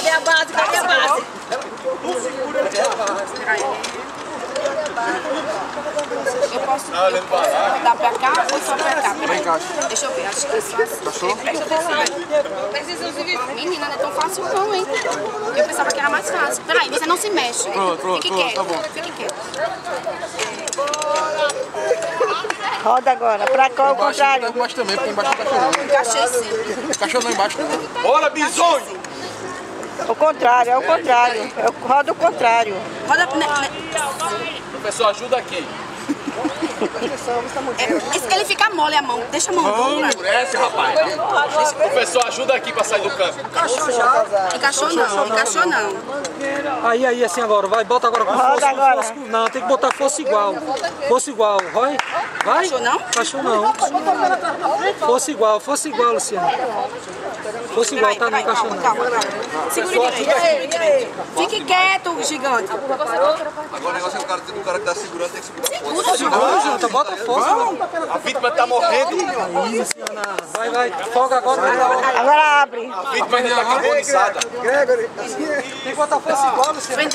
Cadê a base? Cadê a base? Eu posso dar pra cá ou só pra cá? Deixa eu ver, acho que é só assim. Presta atenção. Menina, não é tão fácil não, hein? Eu pensava que era mais fácil. Peraí, você não se mexe. Pronto, Fique quieto. tá bom. Fique quieto. Roda agora. Pra cá ao contrário. Embaixo também, porque embaixo tá cachorro. Encaixei sim. Cachorro não embaixo também. Bora, bisonho! Ao contrário, é o contrário. Roda o contrário. Roda... Professor, ajuda aqui. Ele fica mole a mão. Deixa a mão dura. Endurece, rapaz. Professor, ajuda aqui pra sair do campo. Encaixou já. Encaixou não, encaixou não. Aí, assim agora, vai, bota agora com força. Agora. Não, tem que botar força igual. Força igual, vai. Vai? Encaixou não? Encaixou não. Força igual, Luciano. Força igual, tá? Não encaixou não. Calma. Segura direito. Fique quieto, gigante. Agora o negócio é o cara que tá segurando tem que segurar. Segura, Janta, bota força. A vítima tá morrendo. Isso, Luciana. Vai, folga agora. Agora abre. A vítima é carbonizada. Tem que botar força igual, Luciano.